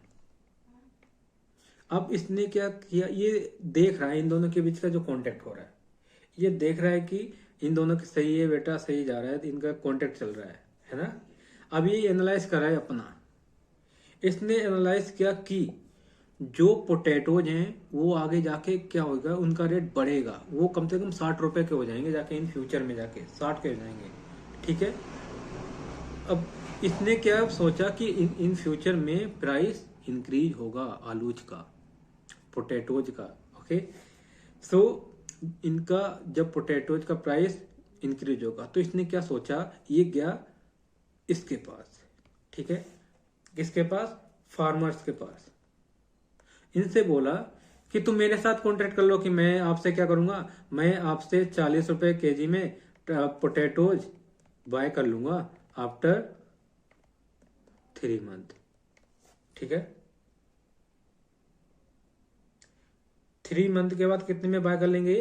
अब इसने क्या किया, ये देख रहा है इन दोनों के बीच का जो कांटेक्ट हो रहा है, ये देख रहा है कि इन दोनों की सही है बेटा, सही जा रहा है, इनका कांटेक्ट चल रहा है ना। अब ये एनालाइज कर रहा है अपना, इसने एनालाइज किया कि जो पोटैटोज हैं वो आगे जाके क्या होगा, उनका रेट बढ़ेगा, वो कम से कम 60 रुपए के हो जाएंगे जाके, इन फ्यूचर में जाके 60 के हो जाएंगे, ठीक है। अब इसने क्या सोचा कि इन फ्यूचर में प्राइस इंक्रीज होगा आलूज का, पोटैटोज का, ओके। सो इनका जब पोटैटोज का प्राइस इंक्रीज होगा, तो इसने क्या सोचा, ये गया इसके पास, ठीक है, किसके पास, फार्मर्स के पास। इनसे बोला कि तुम मेरे साथ कॉन्ट्रैक्ट कर लो, कि मैं आपसे क्या करूंगा, मैं आपसे 40 रुपए केजी में पोटैटोज बाय कर लूंगा आफ्टर 3 मंथ, ठीक है। 3 मंथ के बाद कितने में बाय कर लेंगे,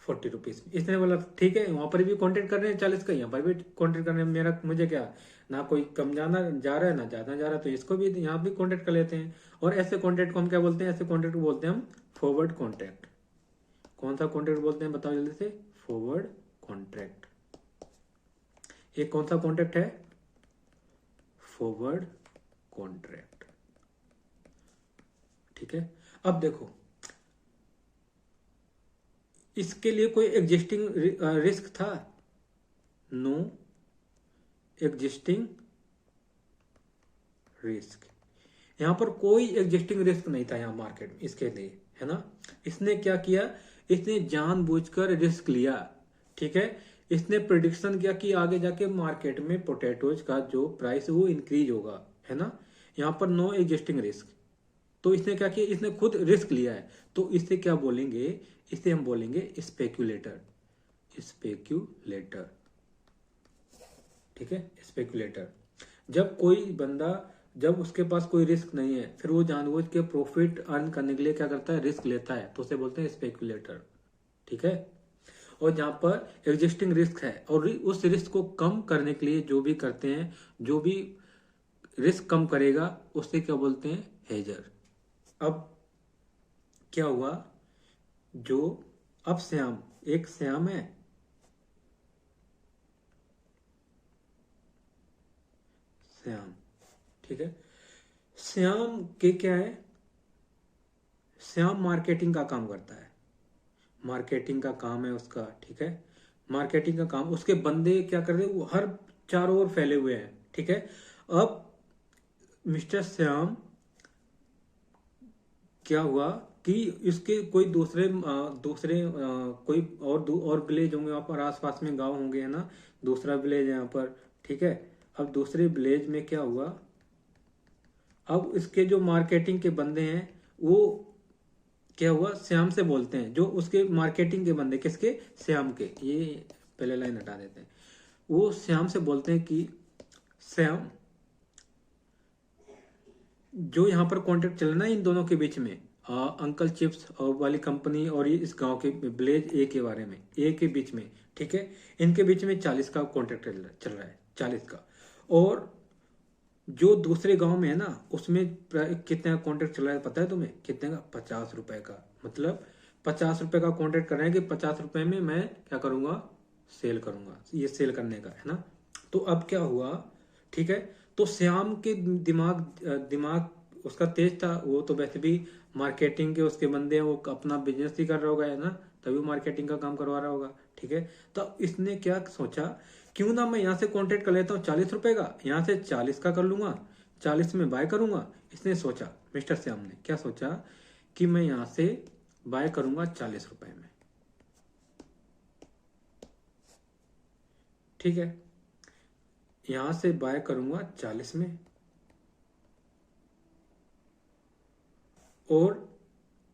40 रुपीज। इसने बोला ठीक है, वहां पर भी कॉन्टेक्ट कर रहे हैं 40 का, यहाँ पर भी कॉन्टेक्ट कर रहे हैं, मेरा मुझे क्या, ना कोई कम जाना जा रहा है ना ज्यादा जा रहा है, तो इसको भी यहाँ भी कॉन्टेक्ट कर लेते हैं। और ऐसे कॉन्टेक्ट को हम क्या बोलते हैं, ऐसे कॉन्टेक्ट को बोलते हैं हम फॉरवर्ड कॉन्ट्रैक्ट। कौन सा कॉन्ट्रैक्ट बोलते हैं, बताओ जल्दी से, फॉरवर्ड कॉन्ट्रैक्ट। ये कौन सा कॉन्ट्रैक्ट है, फॉरवर्ड कॉन्ट्रैक्ट, ठीक है। अब देखो, इसके लिए कोई एग्जिस्टिंग रिस्क था? No existing risk. यहां पर कोई एग्जिस्टिंग रिस्क नहीं था यहाँ मार्केट में इसके लिए, है ना। इसने क्या किया, इसने जानबूझकर रिस्क लिया, ठीक है। इसने प्रिडिक्शन किया कि आगे जाके मार्केट में पोटैटोज का जो प्राइस है वो इंक्रीज होगा, है ना। यहाँ पर नो एग्जिस्टिंग रिस्क, तो इसने क्या किया, इसने खुद रिस्क लिया है, तो इसे क्या बोलेंगे, इसे हम बोलेंगे स्पेक्यूलेटर। स्पेक्यूलेटर, ठीक है, स्पेक्यूलेटर। जब कोई बंदा, जब उसके पास कोई रिस्क नहीं है, फिर वो जानबूझ के प्रॉफिट अर्न करने के लिए क्या करता है, रिस्क लेता है, तो उसे बोलते हैं स्पेक्यूलेटर, ठीक है। और जहां पर एग्जिस्टिंग रिस्क है और उस रिस्क को कम करने के लिए जो भी करते हैं, जो भी रिस्क कम करेगा उससे क्या बोलते हैं, हेजर। अब क्या हुआ, जो अब श्याम, एक श्याम है, श्याम, ठीक है। श्याम के क्या है, श्याम मार्केटिंग का काम करता है, मार्केटिंग का काम है उसका, ठीक है। मार्केटिंग का काम, उसके बंदे क्या कर रहे हैं, वो हर चारों ओर फैले हुए हैं, ठीक है। अब मिस्टर श्याम क्या हुआ कि इसके कोई दूसरे कोई और विलेज होंगे वहां पर, आसपास में गांव होंगे, है ना। दूसरा विलेज है यहाँ पर, ठीक है। अब दूसरे विलेज में क्या हुआ, अब इसके जो मार्केटिंग के बंदे हैं वो क्या हुआ, श्याम से बोलते हैं, जो उसके मार्केटिंग के बंदे, किसके, श्याम के, ये पहले लाइन हटा देते हैं। वो श्याम से बोलते हैं कि श्याम, जो यहाँ पर कॉन्ट्रैक्ट चल रहा है इन दोनों के बीच में, अंकल चिप्स वाली कंपनी और ये इस गांव के विलेज ए के बारे में, ए के बीच में, ठीक है, इनके बीच में 40 का कॉन्ट्रैक्ट चल रहा है, 40 का। और जो दूसरे गांव में है ना, उसमें कितने का कॉन्ट्रैक्ट चल रहा है पता है तुम्हें, कितने का, 50 रुपए का। मतलब 50 रुपए का कॉन्ट्रैक्ट कर रहे हैं कि 50 रुपए में मैं क्या करूंगा, सेल करूंगा, ये सेल करने का है ना। तो अब क्या हुआ, ठीक है। तो श्याम के दिमाग उसका तेज था, वो तो वैसे भी मार्केटिंग के उसके बंदे हैं, वो अपना बिजनेस ही कर रहा होगा, है ना, तभी मार्केटिंग का काम करवा रहा होगा, ठीक है। तो इसने क्या सोचा, क्यों ना मैं यहाँ से कॉन्ट्रैक्ट कर लेता हूँ 40 रुपए का, यहाँ से 40 का कर लूंगा, 40 में बाय करूंगा। इसने सोचा, मिस्टर श्याम ने क्या सोचा कि मैं यहाँ से बाय करूंगा 40 रुपए में, ठीक है। यहां से बाय करूंगा 40 में, और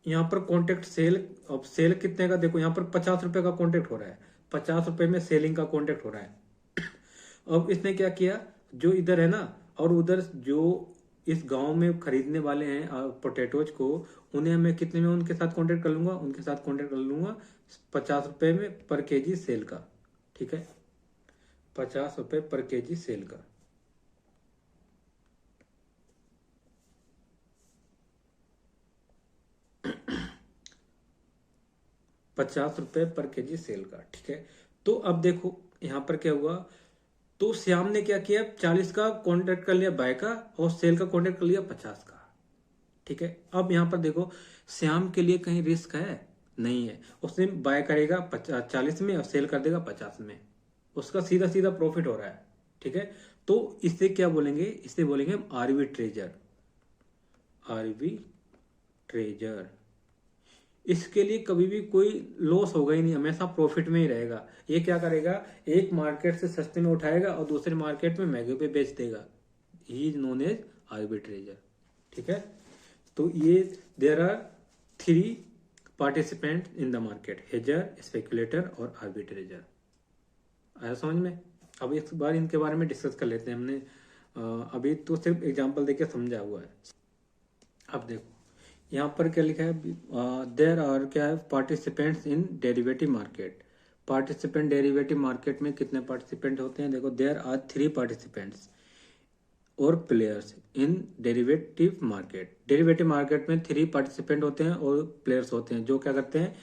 यहां पर कॉन्ट्रैक्ट सेल, अब सेल कितने का देखो, यहां पर 50 रुपए का कॉन्ट्रैक्ट हो रहा है, 50 रुपए में सेलिंग का कॉन्ट्रैक्ट हो रहा है। अब इसने क्या किया, जो इधर है ना और उधर जो इस गांव में खरीदने वाले हैं पोटैटोज को, उन्हें मैं कितने में उनके साथ कॉन्ट्रैक्ट कर लूंगा, उनके साथ कॉन्ट्रैक्ट कर लूंगा 50 रुपए में पर केजी सेल का, ठीक है, 50 रुपए पर केजी सेल का। 50 रुपए पर केजी सेल का, ठीक है। तो अब देखो यहां पर क्या हुआ, तो श्याम ने क्या किया, 40 का कॉन्ट्रैक्ट कर लिया बाय का, और सेल का कॉन्ट्रैक्ट कर लिया 50 का, ठीक है। अब यहां पर देखो, श्याम के लिए कहीं रिस्क है, नहीं है। उसने बाय करेगा 40 में और सेल कर देगा 50 में, उसका सीधा सीधा प्रॉफिट हो रहा है, ठीक है। तो इसे क्या बोलेंगे, इसे बोलेंगे आर्बिट्रेजर, आर्बिट्रेजर। इसके लिए कभी भी कोई लॉस होगा ही नहीं, हमेशा प्रॉफिट में ही रहेगा। ये क्या करेगा, एक मार्केट से सस्ते में उठाएगा और दूसरे मार्केट में महंगे पे बेच देगा, he is known as arbitrager, ठीक है। तो ये there are 3 participant in the market, hedger, speculator और आर्बिट्रेजर। आया समझ में। अब इस बार इनके बारे में डिस्कस कर लेते हैं। हमने अभी तो सिर्फ एग्जाम्पल देके समझा हुआ है। अब देखो यहाँ पर क्या लिखा है, देयर आर क्या है, participants in derivative market. Participant derivative market में कितने पार्टिसिपेंट होते हैं, देखो देयर आर 3 पार्टिसिपेंट्स और players in derivative market. Derivative market में 3 पार्टिसिपेंट होते हैं और प्लेयर्स होते हैं, जो क्या करते हैं,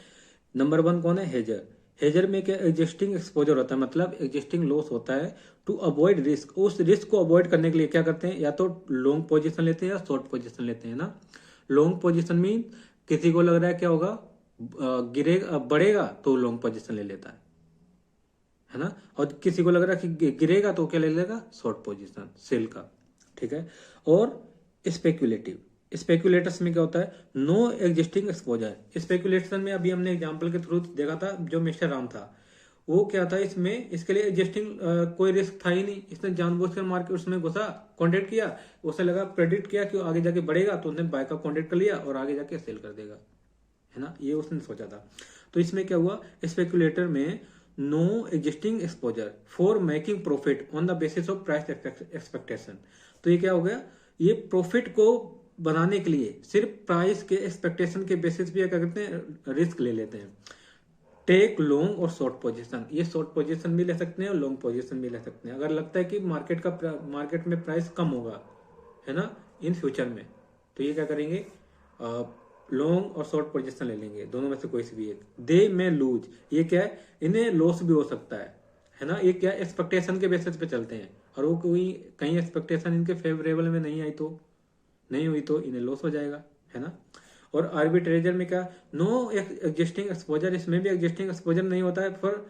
नंबर 1 कौन है, हेजर। हेजर में क्या एग्जिस्टिंग एक्सपोजर होता है, मतलब एग्जिस्टिंग लॉस होता है। टू अवॉइड रिस्क, उस रिस्क को अवॉइड करने के लिए क्या करते हैं, या तो लॉन्ग पोजीशन लेते हैं या शॉर्ट पोजीशन लेते हैं ना। लॉन्ग पोजीशन मीन किसी को लग रहा है क्या होगा, गिरेगा बढ़ेगा तो लॉन्ग पोजीशन ले लेता है ना, और किसी को लग रहा है कि गिरेगा तो क्या ले लेगा, शॉर्ट पोजीशन सेल का, ठीक है। और स्पेक्युलेटिव, स्पेक्युलेटर्स में क्या होता है, नो एग्जिस्टिंग एक्सपोजर। स्पेक्युलेशन में अभी हमने एग्जांपल के थ्रू देखा था, जो मिस्टर राम था वो क्या था, इसमें इसके लिए एग्जिस्टिंग कोई रिस्क था ही नहीं, इसने जानबूझकर मार्केट उसमें घुसा, कॉन्टेक्ट किया, उसे लगा प्रेडिक्ट किया कि आगे जाके बढ़ेगा तो उसने बाय का कॉन्टेक्ट कर लिया और आगे जाके सेल कर देगा, है ना, ये उसने सोचा था। तो इसमें क्या हुआ, स्पेक्युलेटर में no existing exposure for making profit on the basis of price expectation. तो ये क्या हो गया, ये प्रॉफिट को बनाने के लिए सिर्फ प्राइस के एक्सपेक्टेशन के बेसिस पे क्या करते हैं, रिस्क ले लेते हैं। टेक लॉन्ग और शॉर्ट पोजीशन, ये शॉर्ट पोजीशन भी ले सकते हैं और लॉन्ग पोजीशन भी ले सकते हैं। अगर लगता है कि मार्केट में प्राइस कम होगा, है ना, इन फ्यूचर में, तो ये क्या करेंगे, लॉन्ग और शॉर्ट पोजीशन ले लेंगे, दोनों में से कोई सी भी एक। दे में लूज, ये क्या है, इन्हें लॉस भी हो सकता है ना, ये क्या एक्सपेक्टेशन के बेसिस पे चलते हैं, और वो कोई कहीं एक्सपेक्टेशन इनके फेवरेबल में नहीं आई तो, नहीं हुई तो इन्हें लॉस हो जाएगा, है ना। और आर्बिट्रेजर में क्या, नो एग्जिस्टिंग एक्सपोजर, इसमें भी एग्जिस्टिंग एक्सपोजर नहीं होता है for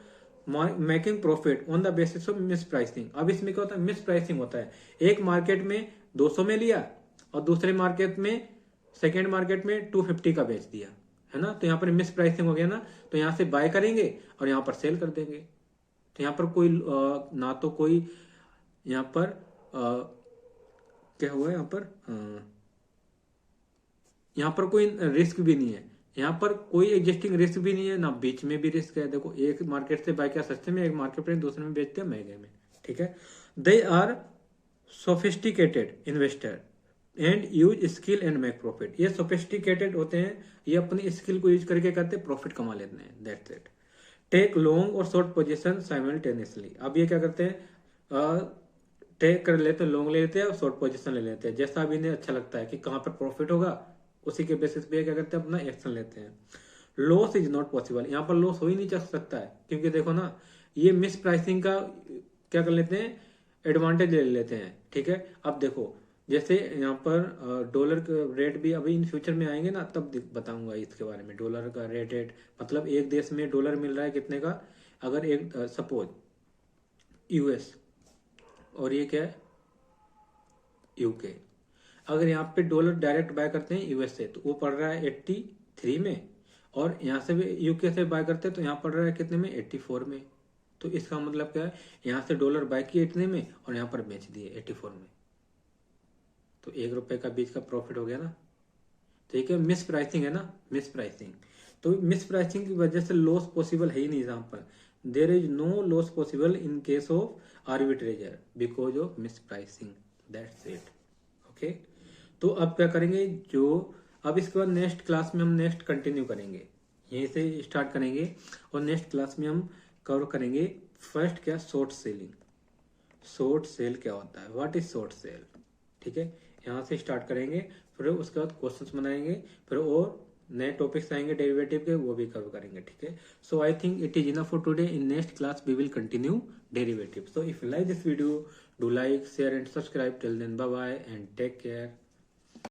making profit on the basis of miss pricing. अब इसमें क्या होता है, मिस प्राइसिंग होता है, एक मार्केट में 200 में लिया और दूसरे मार्केट में, सेकेंड मार्केट में 250 का बेच दिया, है ना, तो यहाँ पर मिस प्राइसिंग हो गया ना, तो यहाँ से बाय करेंगे और यहाँ पर सेल कर देंगे। तो यहाँ पर कोई ना तो कोई यहाँ पर क्या हुआ, यहाँ पर कोई रिस्क भी नहीं है, यहाँ पर कोई एग्जिस्टिंग रिस्क भी नहीं है, ना बीच में भी रिस्क है। देखो, एक मार्केट से बाय किया सस्ते में, एक मार्केट में दूसरे में बेचते हैं महंगे में, ठीक है। They are sophisticated investor and use skill and make profit. ये सोफिस्टिकेटेड होते हैं, ये अपनी स्किल को यूज करके करते प्रॉफिट कमा लेते हैं, दैट्स इट। टेक लॉन्ग और शॉर्ट पोजीशन साइमल्टेनियसली। अब ये क्या करते हैं, टेक कर लेते हैं, लॉन्ग ले लेते हैं और शॉर्ट पोजीशन ले लेते हैं, जैसा भी इन्हें अच्छा लगता है कि कहाँ पर प्रॉफिट होगा उसी के बेसिस पे क्या करते हैं, अपना एक्शन लेते हैं। लॉस इज नॉट पॉसिबल, यहाँ पर लॉस हो ही नहीं सकता है, क्योंकि देखो ना, ये मिस प्राइसिंग का क्या कर लेते हैं, एडवांटेज ले लेते हैं, ठीक है। अब देखो, जैसे यहाँ पर डॉलर का रेट भी अभी इन फ्यूचर में आएंगे ना, तब बताऊंगा इसके बारे में, डॉलर का रेट मतलब एक देश में डॉलर मिल रहा है कितने का, अगर एक सपोज यूएस और ये क्या है यूके, अगर यहाँ पे डॉलर डायरेक्ट बाय करते हैं यूएस से तो वो पड़ रहा है 83 में, और यहाँ से भी यूके से बाय करते हैं तो यहाँ पड़ रहा है कितने में, 84 में। तो इसका मतलब क्या है, यहाँ से डॉलर बाय किए इतने में और यहाँ पर बेच दिए 84 में, तो ₹1 का बीच का प्रॉफिट हो गया ना। ठीक है, मिस प्राइसिंग है ना, मिस प्राइसिंग। तो मिस प्राइसिंग की वजह से लॉस पॉसिबल है ही नहीं यहाँ पर, there is no loss possible in case of arbitrager because of mispricing, that's it. Okay, तो अब क्या करेंगे, जो अब इसके बाद नेक्स्ट क्लास में हम नेक्स्ट कंटिन्यू करेंगे, यहीं से स्टार्ट करेंगे और नेक्स्ट क्लास में हम कवर करेंगे फर्स्ट क्या, शॉर्ट सेलिंग। शॉर्ट सेल क्या होता है, व्हाट इज शॉर्ट सेल, ठीक है, यहाँ से स्टार्ट करेंगे, फिर उसके बाद क्वेश्चंस बनाएंगे, फिर और नए टॉपिक्स आएंगे डेरिवेटिव के, वो भी कवर करेंगे, ठीक है। So I think it is enough for today, in next class we will continue derivative. So if you like this video, do like, share and subscribe. Till then, bye bye and take care.